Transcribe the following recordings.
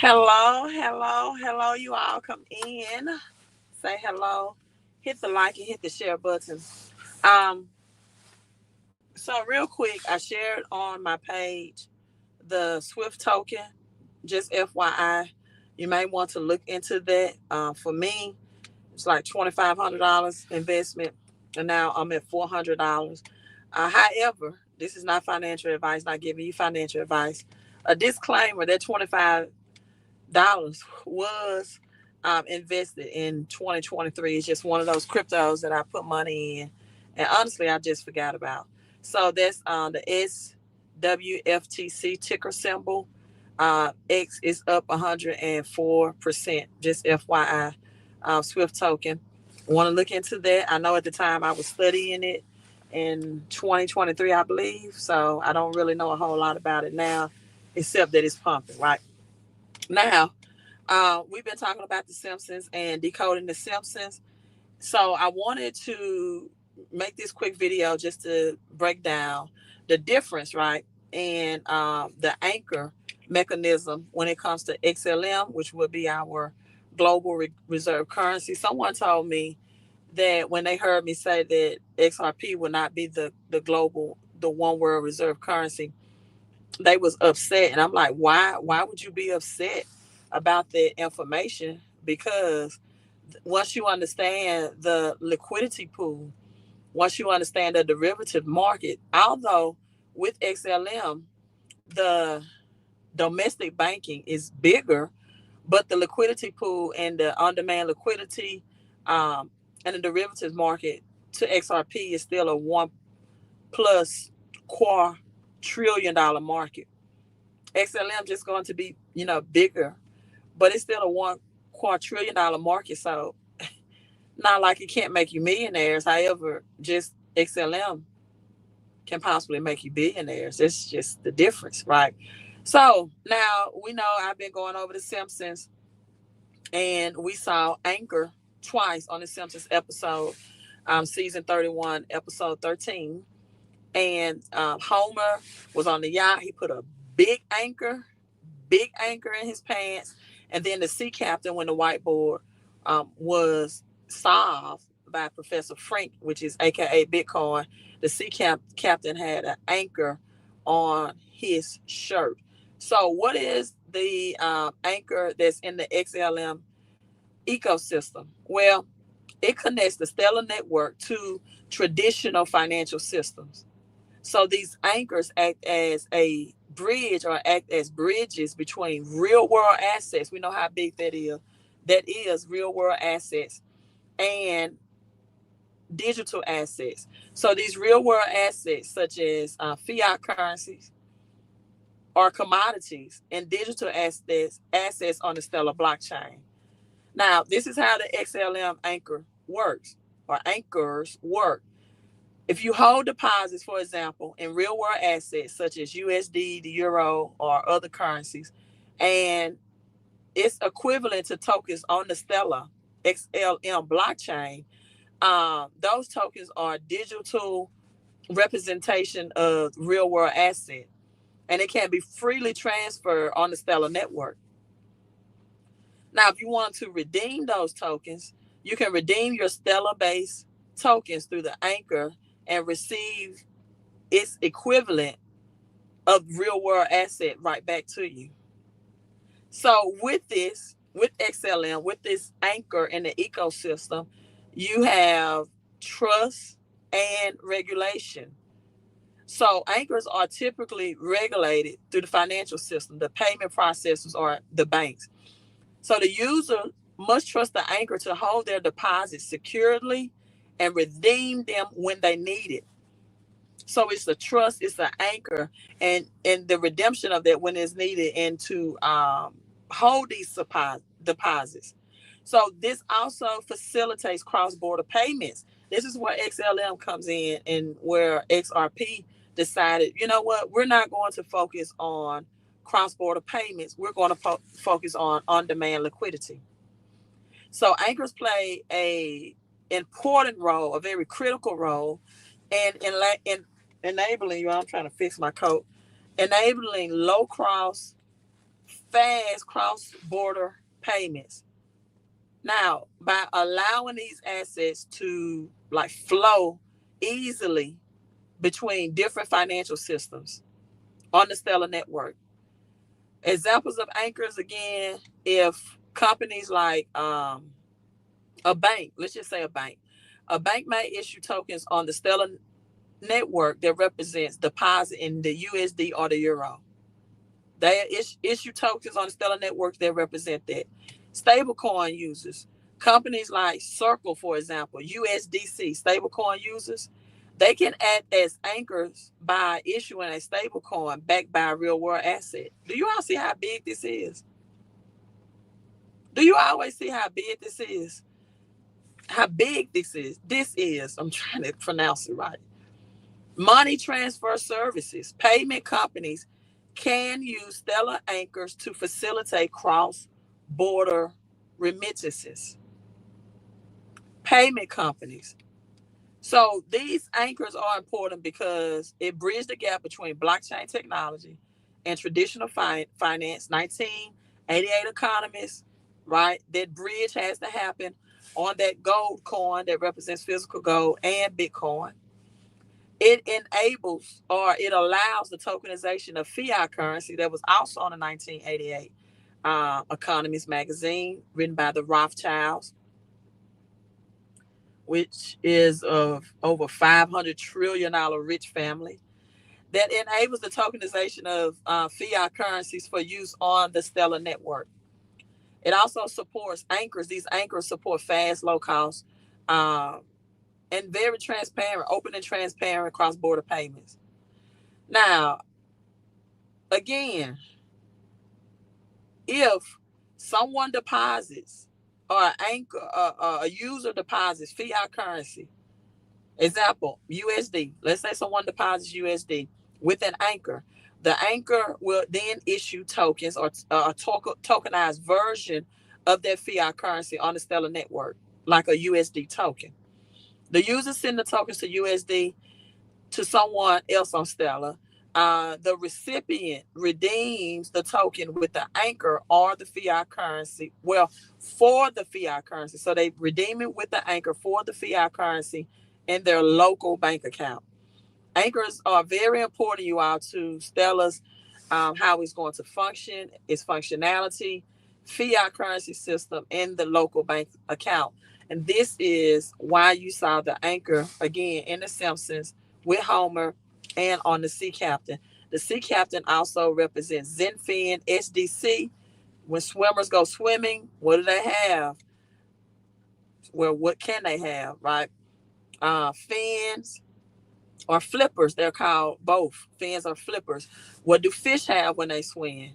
Hello, hello, hello. You all come in, say hello, hit the like and hit the share button. Um, so real quick, I shared on my page the Swift token. Just FYI, you may want to look into that. For me, it's like $2,500 investment, and now I'm at $400. However, this is not financial advice. Not giving you financial advice. A disclaimer: that $25 was invested in 2023. It's just one of those cryptos that I put money in, and honestly, I just forgot about. So that's the SWFTC ticker symbol. X is up 104%. Just FYI, Swift token. Want to look into that? I know at the time I was studying it in 2023, I believe. So I don't really know a whole lot about it now, except that it's pumping right now. We've been talking about the Simpsons and decoding the Simpsons. So I wanted to make this quick video just to break down the difference, right? And the anchor mechanism when it comes to XLM, which would be our global reserve currency. Someone told me that when they heard me say that XRP would not be the global, the one world reserve currency, they was upset. And I'm like, why would you be upset about that information? Because once you understand the liquidity pool, once you understand the derivative market, although with XLM the domestic banking is bigger, but the liquidity pool and the on-demand liquidity um, and the derivatives market to XRP is still a one plus $250 market. XLM just going to be, bigger, but it's still a $1 quadrillion market. So not like it can't make you millionaires. However, just XLM can possibly make you billionaires. It's just the difference, right? So now we know I've been going over the Simpsons, and we saw Anchor twice on the Simpsons episode, season 31, episode 13. And Homer was on the yacht. He put a big anchor, big anchor in his pants. And then the sea captain, when the whiteboard was solved by Professor Frank, which is AKA Bitcoin, the captain had an anchor on his shirt. So, what is the anchor that's in the XLM ecosystem? Well, it connects the Stellar network to traditional financial systems. So these anchors act as a bridge or act as bridges between real world assets. We know how big that is. That is real world assets and digital assets. So these real world assets, such as fiat currencies or commodities, and digital assets on the Stellar blockchain. Now, this is how the XLM anchor works, or anchors work. If you hold deposits, for example, in real world assets such as USD, the euro, or other currencies, and it's equivalent to tokens on the Stellar XLM blockchain, those tokens are digital representation of real world asset, and it can be freely transferred on the Stellar network. Now, if you want to redeem those tokens, you can redeem your Stellar based tokens through the anchor and receive its equivalent of real world asset right back to you. So with this, with XLM, with this anchor in the ecosystem, you have trust and regulation. So anchors are typically regulated through the financial system, the payment processors, or the banks. So the user must trust the anchor to hold their deposits securely and redeem them when they need it. So it's the trust, it's the anchor, and the redemption of that when it's needed, and to hold these deposits. So this also facilitates cross-border payments. This is where XLM comes in, and where XRP decided, you know what, we're not going to focus on cross-border payments. We're going to focus on on-demand liquidity. So anchors play a important role, a very critical role, and in enabling you. I'm trying to fix my coat. Enabling low cost, fast cross-border payments. Now, by allowing these assets to like flow easily between different financial systems on the Stellar network. Examples of anchors again, if companies like a bank, let's just say a bank may issue tokens on the Stellar network that represents deposit in the USD or the euro. They issue tokens on the Stellar network that represent that. Stablecoin users, companies like Circle, for example, USDC stablecoin users, they can act as anchors by issuing a stablecoin backed by a real world asset. Do you all see how big this is? Do you always see how big this is? How big this is? This is, I'm trying to pronounce it right. Money transfer services, payment companies can use Stellar anchors to facilitate cross-border remittances. Payment companies. So these anchors are important because it bridges the gap between blockchain technology and traditional finance. 1988 economists, right? That bridge has to happen on that gold coin that represents physical gold and Bitcoin. It enables or it allows the tokenization of fiat currency that was also on the 1988 Economist magazine, written by the Rothschilds, which is of over $500 trillion rich family. That enables the tokenization of fiat currencies for use on the Stellar network. It also supports anchors. These anchors support fast, low cost, and very transparent, open and transparent cross-border payments. Now, again, if someone deposits or an anchor, a user deposits fiat currency, example, USD, let's say someone deposits USD with an anchor, the anchor will then issue tokens or a tokenized version of that fiat currency on the Stellar network, like a USD token. The user send the tokens to USD to someone else on Stellar. The recipient redeems the token with the anchor or the fiat currency. Well, for the fiat currency. So they redeem it with the anchor for the fiat currency in their local bank account. Anchors are very important, you all, to Stellar's how it's going to function, its functionality, fiat currency system, and the local bank account. And this is why you saw the anchor again in The Simpsons with Homer and on the Sea Captain. The Sea Captain also represents Xlm SDC. When swimmers go swimming, what do they have? Well, what can they have, right? Fins or flippers. They're called both fins or flippers. What do fish have when they swim?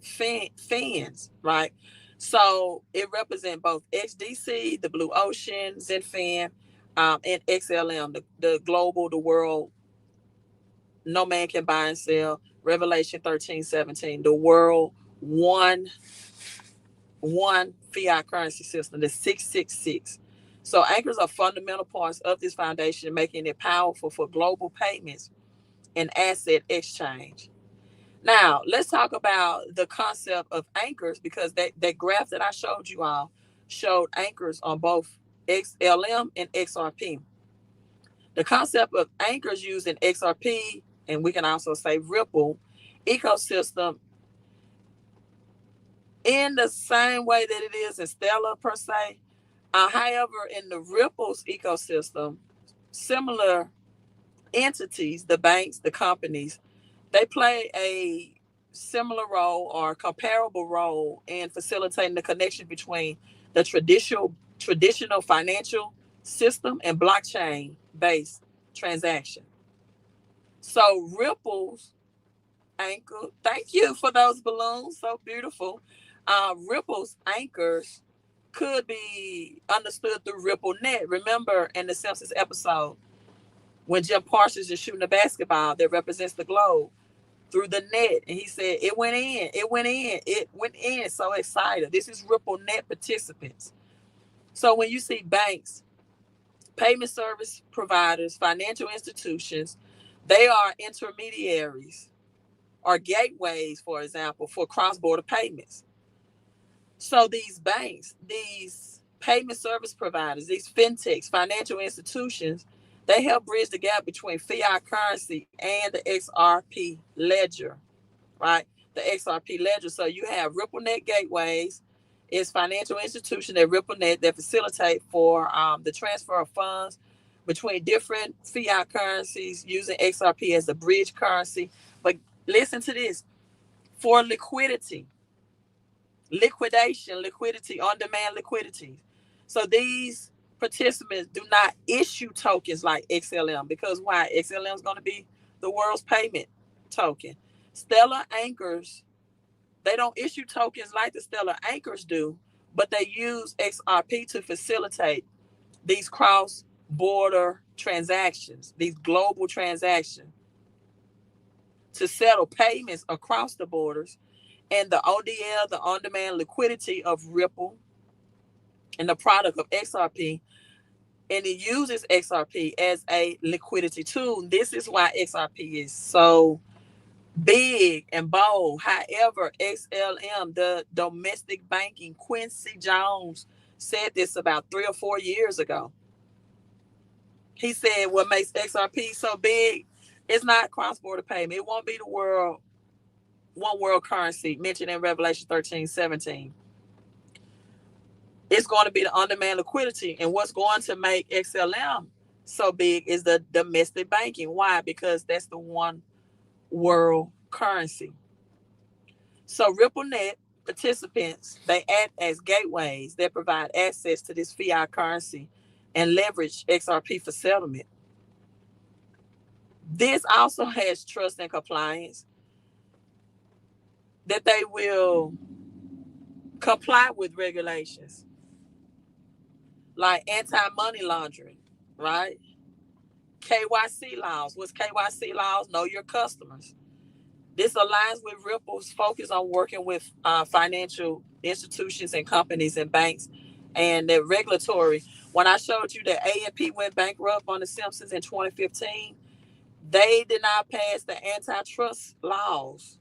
Fins, right? So it represents both XDC, the blue ocean, Zenfin, and XLM, the global, the world, no man can buy and sell. Revelation 13:17, the world, one fiat currency system, the 666. So anchors are fundamental parts of this foundation, making it powerful for global payments and asset exchange. Now, let's talk about the concept of anchors, because that graph that I showed you all showed anchors on both Xlm and XRP. The concept of anchors used in XRP, and we can also say Ripple ecosystem, in the same way that it is in Stellar per se. However, in the Ripple's ecosystem, similar entities, the banks, the companies, they play a similar role or comparable role in facilitating the connection between the traditional financial system and blockchain based transaction. So Ripple's anchor, thank you for those balloons, so beautiful. Ripple's anchors could be understood through Ripple Net. Remember in the Simpsons episode when Jim Parsons is shooting a basketball that represents the globe through the net, and he said it went in, it went in, it went in. So excited. This is Ripple Net participants. So when you see banks, payment service providers, financial institutions, they are intermediaries are gateways, for example, for cross-border payments. So these banks, these payment service providers, these fintechs, financial institutions, they help bridge the gap between fiat currency and the XRP ledger, right? The XRP ledger. So you have RippleNet gateways. It's financial institution at RippleNet that facilitate for the transfer of funds between different fiat currencies using XRP as the bridge currency. But listen to this: for liquidity, liquidity, on-demand liquidity. So these participants do not issue tokens like XLM, because why? XLM is going to be the world's payment token. Stellar Anchors, they don't issue tokens like the Stellar Anchors do, but they use XRP to facilitate these cross-border transactions, these global transactions, to settle payments across the borders. And the ODL, the on-demand liquidity of Ripple, and the product of XRP, and it uses XRP as a liquidity tool. This is why XRP is so big and bold. However, XLM, the domestic banking, Quincy Jones said this about 3 or 4 years ago. He said what makes XRP so big is not cross-border payment. It won't be the one world currency mentioned in Revelation 13:17. It's going to be the on-demand liquidity. And what's going to make XLM so big is the domestic banking. Why? Because that's the one world currency. So RippleNet participants, they act as gateways that provide access to this fiat currency and leverage XRP for settlement. This also has trust and compliance, that they will comply with regulations like anti-money laundering, right? KYC laws. What's KYC laws? Know your customers. This aligns with Ripple's focus on working with financial institutions and companies and banks and the regulatory. When I showed you that A&P went bankrupt on the Simpsons in 2015, they did not pass the antitrust laws.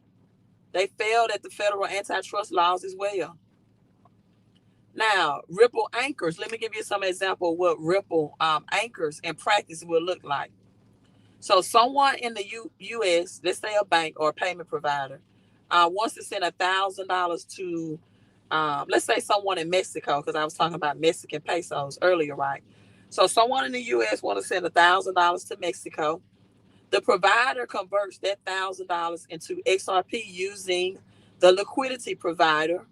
They failed at the federal antitrust laws as well. Now, Ripple anchors. Let me give you some example of what Ripple anchors in practice will look like. So someone in the U.S., let's say a bank or a payment provider, wants to send $1,000 to, let's say someone in Mexico, because I was talking about Mexican pesos earlier, right? So someone in the U.S. want to send $1,000 to Mexico. The provider converts that $1,000 into XRP using the liquidity provider.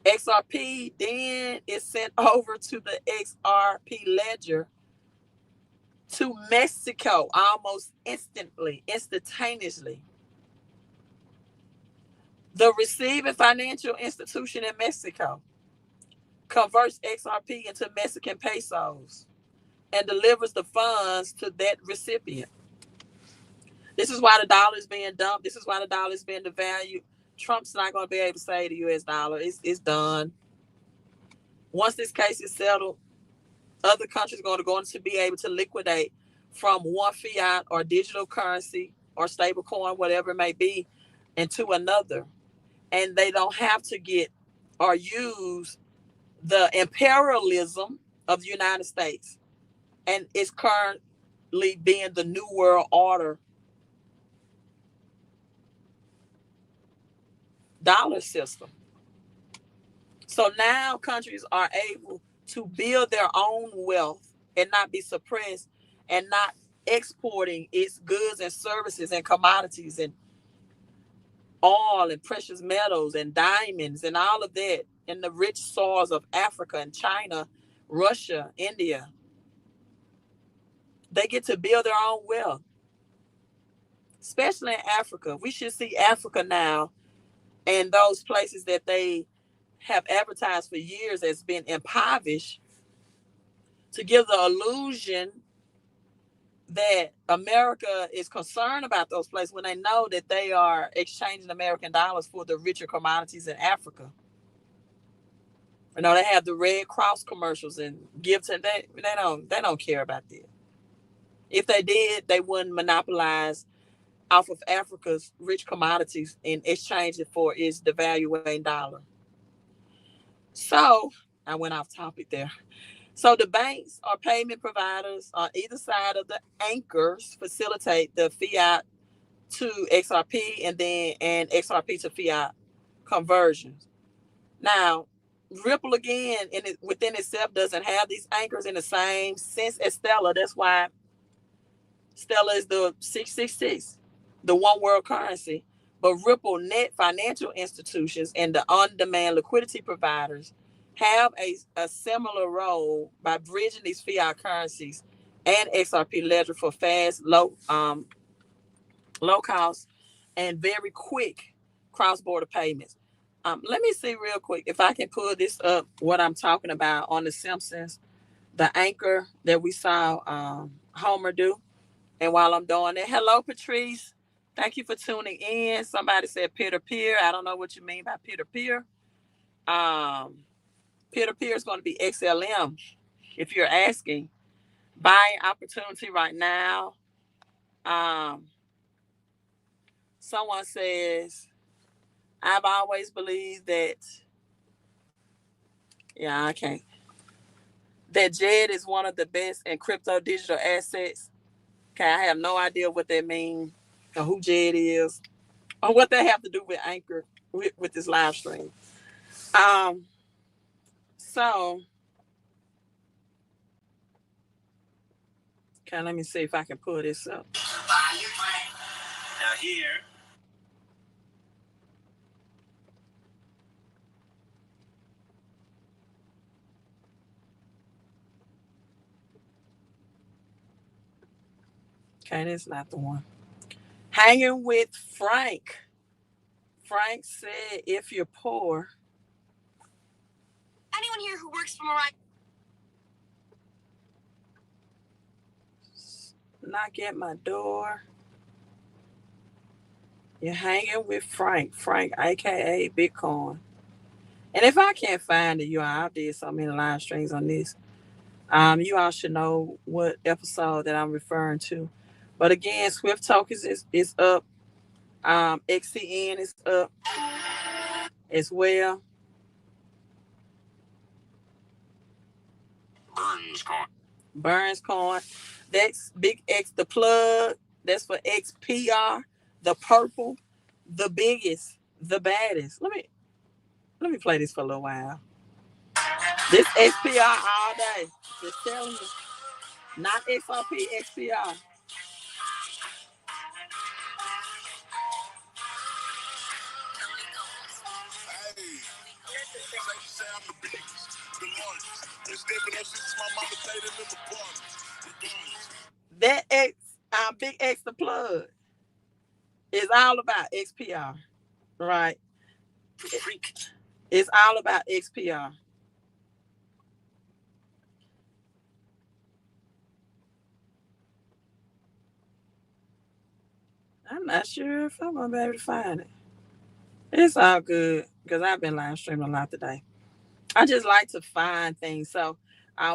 XRP then is sent over to the XRP ledger to Mexico almost instantaneously. The receiving financial institution in Mexico converts XRP into Mexican pesos and delivers the funds to that recipient. This is why the dollar is being dumped. This is why the dollar is being devalued. Trump's not going to be able to say the U.S. dollar. It's done. Once this case is settled, other countries are going to be able to liquidate from one fiat or digital currency or stable coin, whatever it may be, into another. And they don't have to get or use the imperialism of the United States. And it's currently being the New World Order dollar system. So now countries are able to build their own wealth and not be suppressed, and not exporting its goods and services and commodities and oil and precious metals and diamonds and all of that in the rich soils of Africa and China, Russia, India. They get to build their own wealth, especially in Africa. We should see Africa now and those places that they have advertised for years as being impoverished, to give the illusion that America is concerned about those places when they know that they are exchanging American dollars for the richer commodities in Africa. You know, they have the Red Cross commercials and gifts, and they don't care about that. If they did, they wouldn't monopolize off of Africa's rich commodities and exchange it for its devaluing dollar. So I went off topic there. So the banks or payment providers on either side of the anchors facilitate the fiat to XRP and XRP to fiat conversions. Now, Ripple again within itself doesn't have these anchors in the same sense as Stellar. That's why Stellar is the 666, the one world currency. But Ripple net financial institutions and the on-demand liquidity providers have a similar role by bridging these fiat currencies and XRP ledger for fast, low cost, and very quick cross-border payments. Let me see real quick if I can pull this up, what I'm talking about on the Simpsons, the anchor that we saw Homer do. And while I'm doing it, hello, Patrice. Thank you for tuning in. Somebody said peer-to-peer. I don't know what you mean by peer-to-peer. Um, Peer-to-peer is going to be XLM, if you're asking. Buying opportunity right now. Um, Someone says, I've always believed that, yeah, I can't, that JED is one of the best in crypto digital assets. Okay, I have no idea what that means or who JED is or what they have to do with Anchor with this live stream. Um, so, okay, let me see if I can pull this up. Now here. Okay, that's not the one. Hanging with Frank. Frank said, if you're poor. Anyone here who works for Mariah? Knock at my door. You're hanging with Frank. Frank, aka Bitcoin. And if I can't find it, you all, I did so many live streams on this. You all should know what episode that I'm referring to. But again, Swift Tokens is up. XCN is up as well. Burns Coin. That's Big X the plug. That's for XPR. The purple. The biggest. The baddest. Let me play this for a little while. This XPR all day. Just telling you. Not XRP, XPR. That Big X the plug is all about XPR, right? It's all about XPR. I'm not sure if I'm gonna be able to find it. It's all good because I've been live streaming a lot today. I just like to find things. So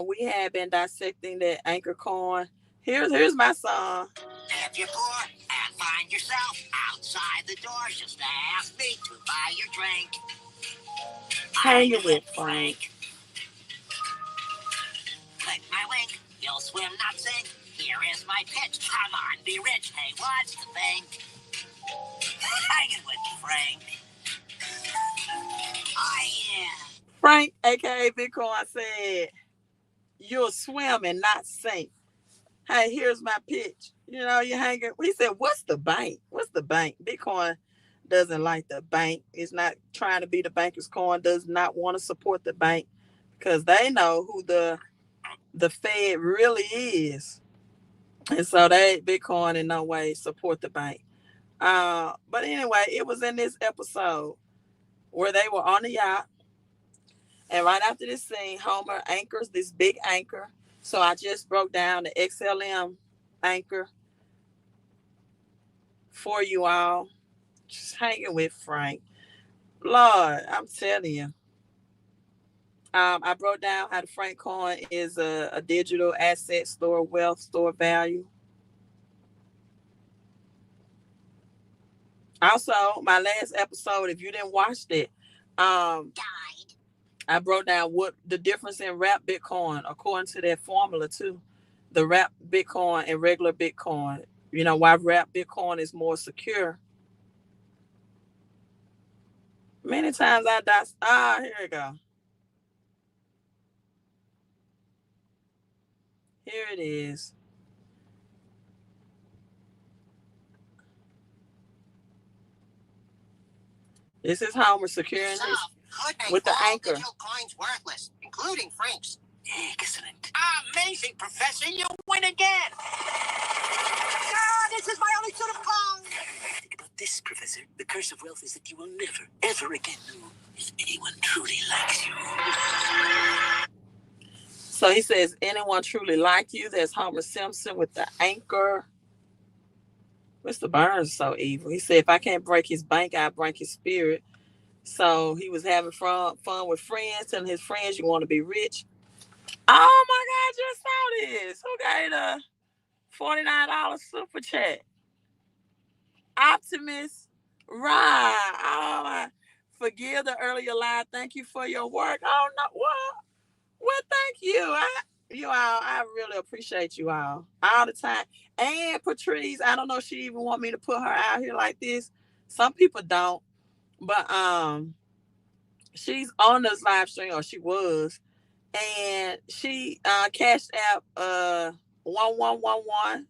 we have been dissecting that anchor coin. Here's my song. If you're poor and find yourself outside the door, just ask me to buy your drink. Hanging with Frank. Click my link. You'll swim, not sink. Here is my pitch. Come on, be rich. Hey, what's the thing? Hanging with Frank. Oh, yeah. Frank, aka Bitcoin, said, you'll swim and not sink. Hey, here's my pitch. You know, you're hanging. We said, what's the bank? What's the bank? Bitcoin doesn't like the bank. It's not trying to be the banker's coin, does not want to support the bank because they know who the Fed really is. And so they Bitcoin in no way support the bank. But anyway, it was in this episode where they were on the yacht. And right after this scene, Homer anchors this big anchor. So I just broke down the XLM anchor for you all. Just hanging with Frank. Lord, I'm telling you. I broke down how the Frank coin is a digital asset, store wealth, store value. Also, my last episode, if you didn't watch it, I broke down what the difference in wrap Bitcoin according to that formula too. The wrap Bitcoin and regular Bitcoin. You know why wrap Bitcoin is more secure. Many times I die. Here we go. Here it is. This is Homer securing his with the anchor. Digital coins worthless, including Frank's. Excellent. Amazing, Professor. You win again. This is my only sort of coin. Think about this, Professor. The curse of wealth is that you will never, ever again know if anyone truly likes you. So he says, anyone truly like you? There's Homer Simpson with the anchor. Mr. Burns is so evil. He said, if I can't break his bank, I'll break his spirit. So he was having fun with friends, telling his friends, you want to be rich. Oh my God, I just saw this. Who gave the $49 super chat? Optimus. Right. Oh my. Forgive the earlier lie. Thank you for your work. Oh no. Well, thank you. I really appreciate you all the time. And Patrice, I don't know if she even want me to put her out here like this. Some people don't, but she's on this live stream, or she was, and she cashed out 1111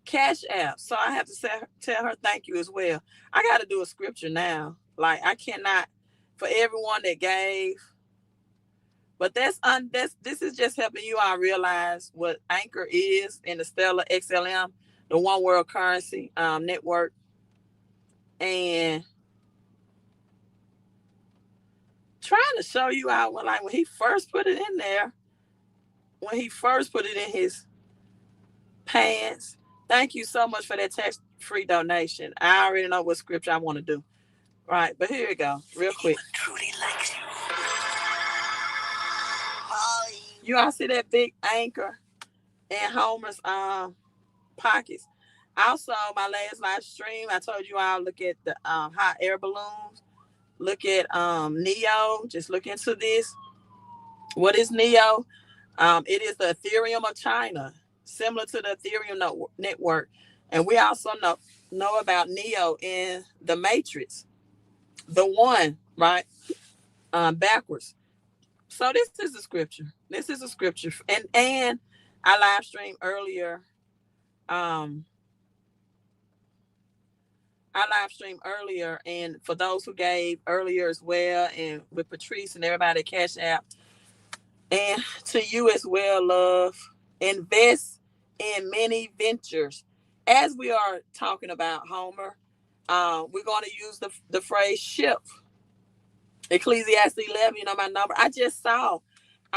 cash app. So I have to tell her thank you as well. I got to do a scripture now. Like I cannot, for everyone that gave. But this is just helping you all realize what Anchor is in the Stellar XLM, the One World Currency network, and trying to show you out when he first put it in there, when he first put it in his pants. Thank you so much for that tax-free donation. I already know what scripture I want to do. Right, but here we go, real quick. Truly likes you. You all see that big anchor in Homer's pockets. Also, my last live stream, I told you all look at the hot air balloons. Look at Neo. Just look into this. What is Neo? It is the Ethereum of China, similar to the Ethereum network. And we also know about Neo in the Matrix, the one, right? Backwards. So this is a scripture. This is a scripture. And I live streamed earlier. And for those who gave earlier as well, and with Patrice and everybody at Cash App, and to you as well, love, invest in many ventures. As we are talking about Homer, we're going to use the phrase ship. Ecclesiastes 11, you know my number. I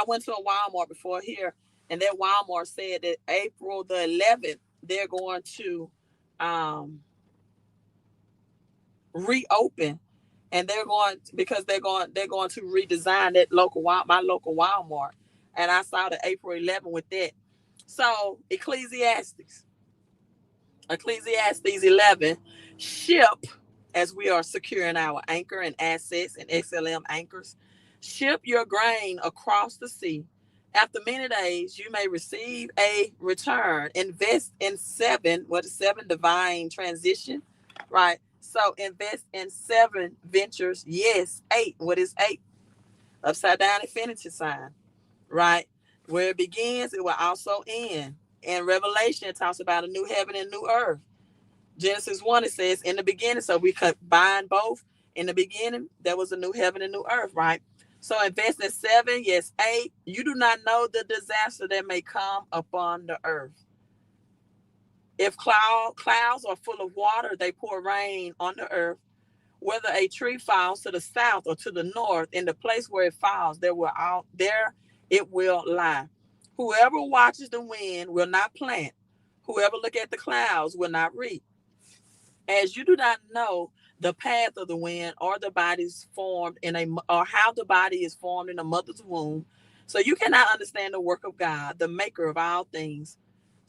went to a Walmart before here, and that Walmart said that April the 11th, they're going to reopen, and they're going to redesign that my local Walmart. And I saw the April 11th with that. So Ecclesiastes 11, ship, as we are securing our anchor and assets and XLM anchors, ship your grain across the sea. After many days, you may receive a return. Invest in seven divine transition, right? So invest in 7 ventures. Yes, 8. What is 8? Upside down infinity sign, right? Where it begins, it will also end. In Revelation, it talks about a new heaven and new earth. Genesis 1, it says, in the beginning, so we combine both. In the beginning, there was a new heaven and new earth, right? So invest in 7, yes, 8. You do not know the disaster that may come upon the earth. If clouds are full of water, they pour rain on the earth. Whether a tree falls to the south or to the north, in the place where it falls, there it will lie. Whoever watches the wind will not plant. Whoever look at the clouds will not reap. As you do not know the path of the wind or the body's formed or how the body is formed in a mother's womb, so you cannot understand the work of God, the maker of all things.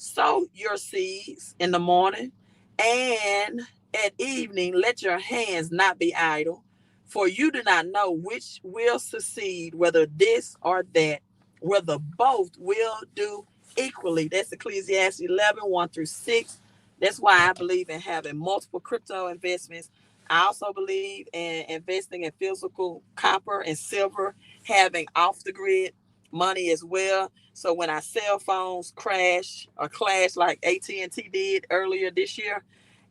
Sow your seeds in the morning and At evening, let your hands not be idle, for you do not know which will succeed, whether this or that, whether both will do equally. That's Ecclesiastes 11, 1 through 6. That's why I believe in having multiple crypto investments. I also believe in investing in physical copper and silver, having off the grid money as well. So when our cell phones crash or clash like AT&T did earlier this year,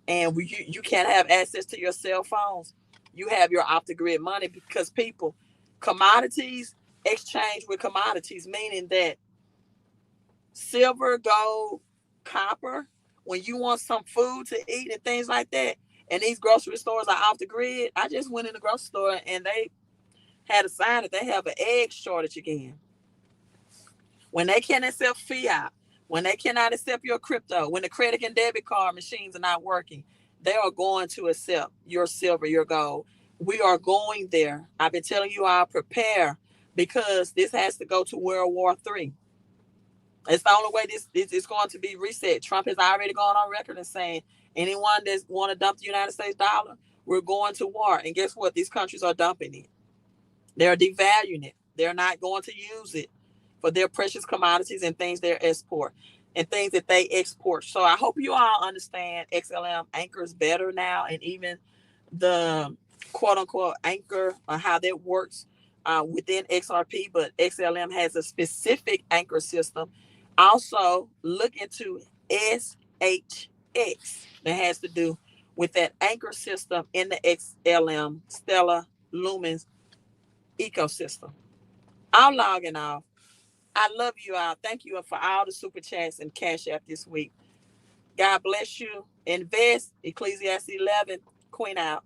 and you can't have access to your cell phones, you have your off the grid money, because people, commodities exchange with commodities, meaning that silver, gold, copper, when you want some food to eat and things like that, and these grocery stores are off the grid. I just went in the grocery store and they had a sign that they have an egg shortage again. When they can't accept fiat, when they cannot accept your crypto, when the credit and debit card machines are not working, they are going to accept your silver, your gold. We are going there. I've been telling you all, prepare, because this has to go to World War III. It's the only way this is going to be reset. Trump has already gone on record and saying anyone that's want to dump the United States dollar, we're going to war. And guess what? These countries are dumping it. They're devaluing it. They're not going to use it for their precious commodities and things they export and things that they export. So I hope you all understand Xlm anchors better now, and even the quote unquote anchor, how that works within XRP. But Xlm has a specific anchor system. Also, look into SHX that has to do with that anchor system in the Xlm Stellar Lumens ecosystem. I'm logging off. I love you all. Thank you for all the super chats and cash app this week. God bless you. Invest. Ecclesiastes 11. Queen out.